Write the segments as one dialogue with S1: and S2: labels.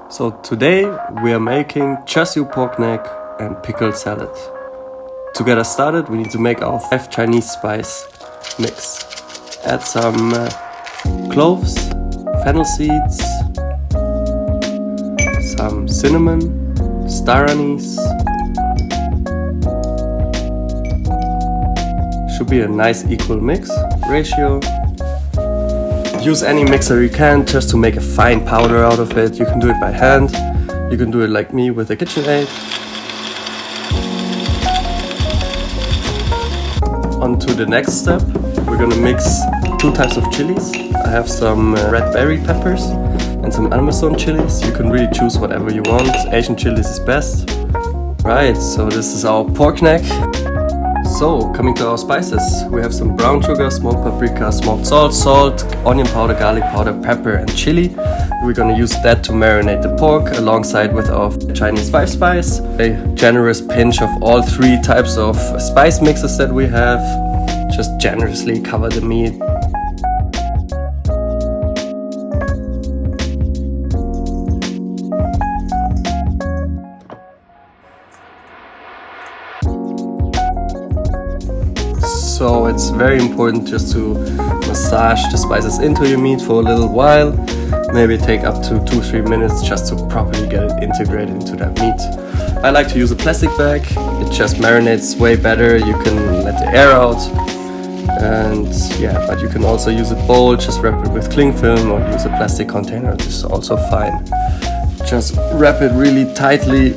S1: So today we are making Char Siu Pork Neck and pickled salad. To get us started, we need to make our 5 Chinese spice mix. Add some cloves, fennel seeds, some cinnamon, star anise. Should be a nice equal mix ratio. Use any mixer you can just to make a fine powder out of it. You can do it by hand. You can do it like me with a KitchenAid. On to the next step. We're gonna mix 2 types of chilies. I have some red berry peppers and some Amazon chilies. You can really choose whatever you want. Asian chilies is best. Right, so this is our pork neck. So, coming to our spices, we have some brown sugar, smoked paprika, smoked salt, onion powder, garlic powder, pepper and chili. We're gonna use that to marinate the pork alongside with our Chinese 5 spice. A generous pinch of all 3 types of spice mixes that we have. Just generously cover the meat. So it's very important just to massage the spices into your meat for a little while. Maybe take up to 2-3 minutes just to properly get it integrated into that meat. I like to use a plastic bag. It just marinates way better. You can let the air out. And yeah, but you can also use a bowl, just wrap it with cling film or use a plastic container. This is also fine. Just wrap it really tightly.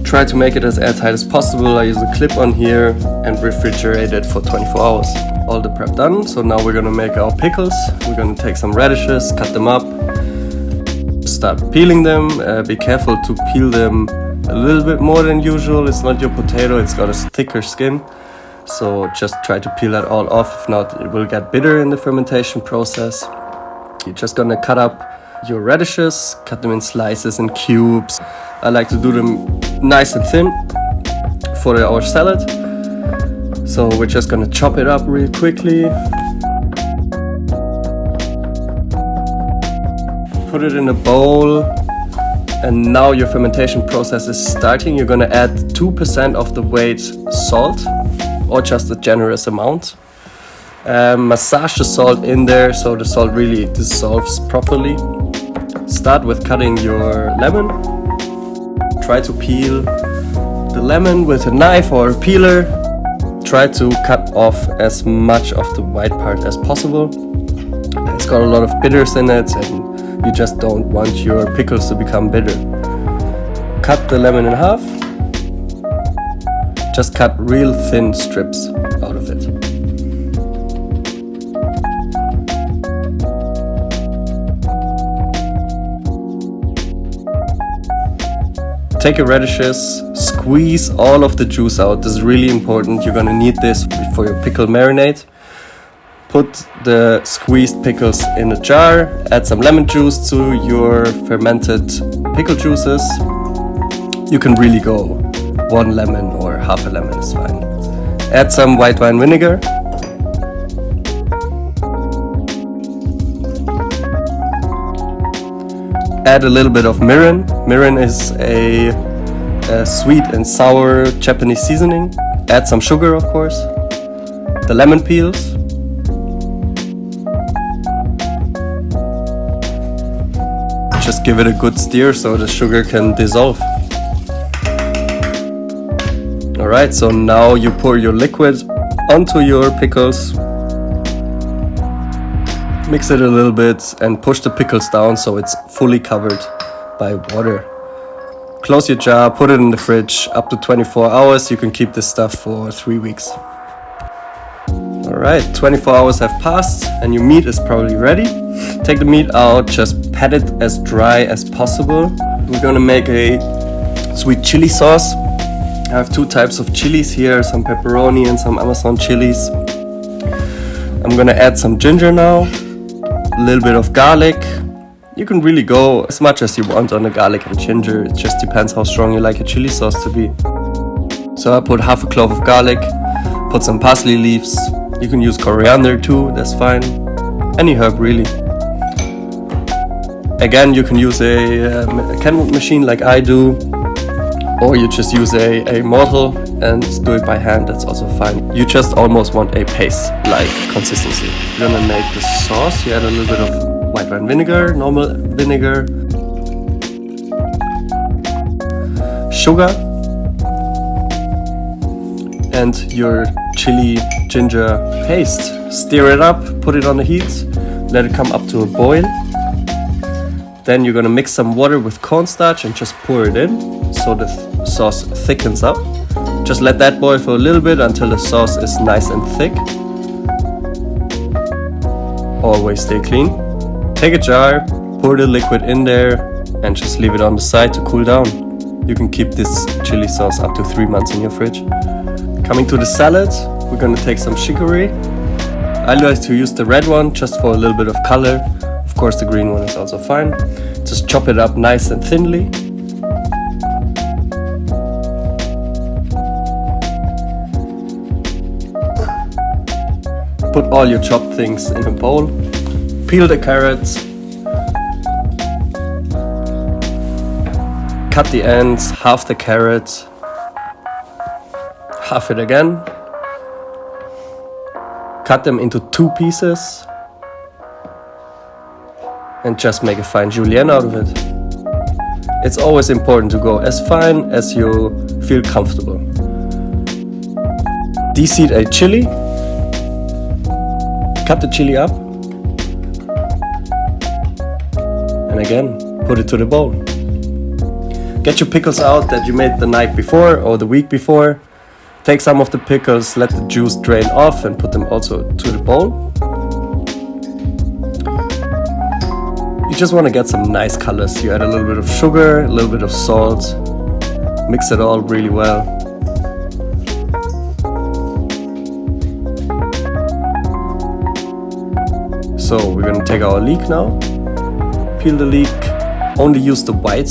S1: Try to make it as airtight as possible. I use a clip on here and refrigerate it for 24 hours. All the prep done, so now we're gonna make our pickles. We're gonna take some radishes, cut them up, start peeling them. Be careful to peel them a little bit more than usual. It's not your potato, it's got a thicker skin. So just try to peel that all off, if not it will get bitter in the fermentation process. You're just gonna cut up your radishes, cut them in slices and cubes. I like to do them nice and thin for our salad. So we're just gonna chop it up real quickly. Put it in a bowl. And now your fermentation process is starting. You're gonna add 2% of the weight salt, or just a generous amount. Massage the salt in there so the salt really dissolves properly. Start with cutting your lemon. Try to peel the lemon with a knife or a peeler. Try to cut off as much of the white part as possible. It's got a lot of bitters in it and you just don't want your pickles to become bitter. Cut the lemon in half. Just cut real thin strips out of it. Take your radishes, squeeze all of the juice out. This is really important. You're gonna need this for your pickle marinade. Put the squeezed pickles in a jar. Add some lemon juice to your fermented pickle juices. You can really go 1 lemon or half a lemon is fine. Add some white wine vinegar. Add a little bit of mirin. Mirin is a sweet and sour Japanese seasoning. Add some sugar, of course. The lemon peels. Just give it a good stir so the sugar can dissolve. Alright, so now you pour your liquid onto your pickles. Mix it a little bit and push the pickles down so it's fully covered by water. Close your jar, put it in the fridge up to 24 hours. You can keep this stuff for 3 weeks. Alright, 24 hours have passed and your meat is probably ready. Take the meat out, just pat it as dry as possible. We're gonna make a sweet chili sauce. I have 2 types of chilies here, some pepperoni and some Amazon chilies. I'm gonna add some ginger now. A little bit of garlic. You can really go as much as you want on the garlic and ginger. It just depends how strong you like your chili sauce to be. So I put half a clove of garlic, put some parsley leaves. You can use coriander too, that's fine. Any herb really. Again, you can use a can machine like I do, or you just use a mortar and do it by hand, that's also fine. You just almost want a paste-like consistency. You're gonna make the sauce. You add a little bit of white wine vinegar, normal vinegar, sugar, and your chili ginger paste. Stir it up, put it on the heat, let it come up to a boil. Then you're gonna mix some water with cornstarch and just pour it in so the sauce thickens up. Just let that boil for a little bit until the sauce is nice and thick. Always stay clean. Take a jar, pour the liquid in there and just leave it on the side to cool down. You can keep this chili sauce up to 3 months in your fridge. Coming to the salad, we're gonna take some chicory. I like to use the red one just for a little bit of color. Of course, the green one is also fine. Just chop it up nice and thinly. Put all your chopped things in a bowl. Peel the carrots. Cut the ends, half the carrot, half it again. Cut them into 2 pieces. And just make a fine julienne out of it. It's always important to go as fine as you feel comfortable. Deseed a chili. Cut the chili up. And again, put it to the bowl. Get your pickles out that you made the night before or the week before. Take some of the pickles, let the juice drain off and put them also to the bowl. You just want to get some nice colors. You add a little bit of sugar, a little bit of salt, mix it all really well. So we're going to take our leek now, peel the leek, only use the white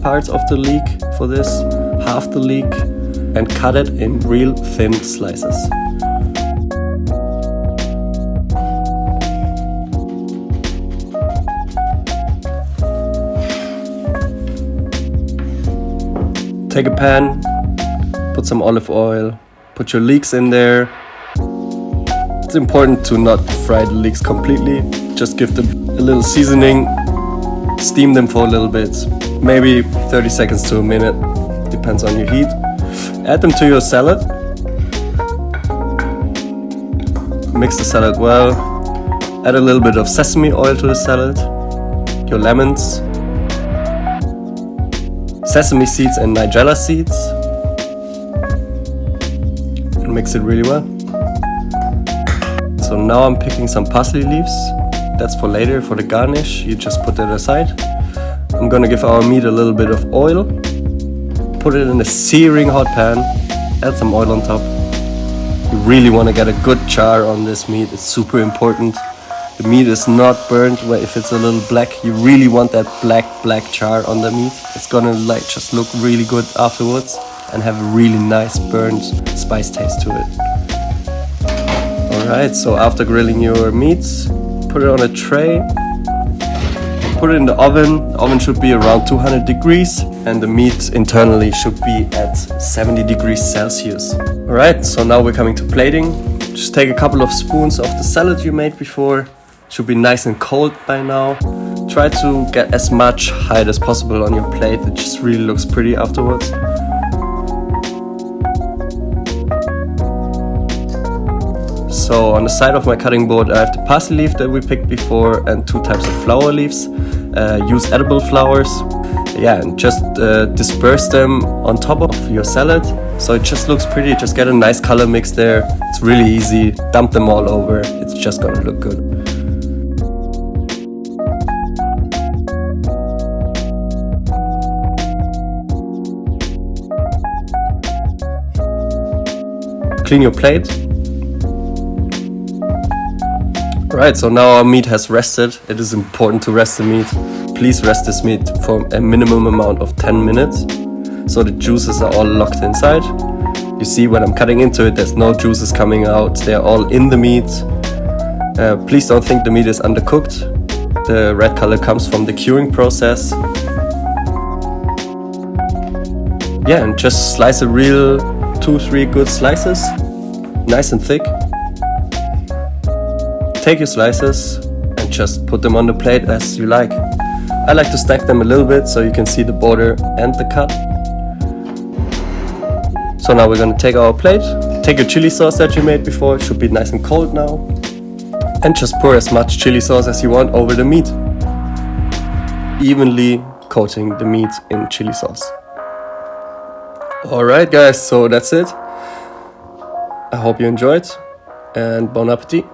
S1: parts of the leek for this, half the leek, and cut it in real thin slices. Take a pan, put some olive oil, put your leeks in there. It's important to not fry the leeks completely, just give them a little seasoning, steam them for a little bit, maybe 30 seconds to a minute, depends on your heat. Add them to your salad, mix the salad well, add a little bit of sesame oil to the salad, your lemons, sesame seeds and nigella seeds, and mix it really well. So now I'm picking some parsley leaves. That's for later, for the garnish. You just put that aside. I'm gonna give our meat a little bit of oil. Put it in a searing hot pan. Add some oil on top. You really wanna get a good char on this meat. It's super important. The meat is not burnt if it's a little black. You really want that black char on the meat. It's gonna just look really good afterwards and have a really nice burnt spice taste to it. Alright, so after grilling your meats, put it on a tray, put it in the oven. The oven should be around 200 degrees and the meat internally should be at 70 degrees Celsius. Alright, so now we're coming to plating. Just take a couple of spoons of the salad you made before. Should be nice and cold by now. Try to get as much height as possible on your plate. It just really looks pretty afterwards. So on the side of my cutting board I have the parsley leaf that we picked before and 2 types of flower leaves. Use edible flowers. Yeah, and just disperse them on top of your salad so it just looks pretty. Just get a nice color mix there. It's really easy. Dump them all over. It's just gonna look good. Clean your plate. Right, so now our meat has rested. It is important to rest the meat. Please rest this meat for a minimum amount of 10 minutes so the juices are all locked inside. You see when I'm cutting into it, there's no juices coming out. They're all in the meat. Please don't think the meat is undercooked. The red color comes from the curing process. Yeah, and just slice a real 2-3 good slices, nice and thick. Take your slices and just put them on the plate as you like. I like to stack them a little bit so you can see the border and the cut. So now we're gonna take our plate, take your chili sauce that you made before, it should be nice and cold now, and just pour as much chili sauce as you want over the meat, evenly coating the meat in chili sauce. Alright guys, so that's it. I hope you enjoyed and bon appetit.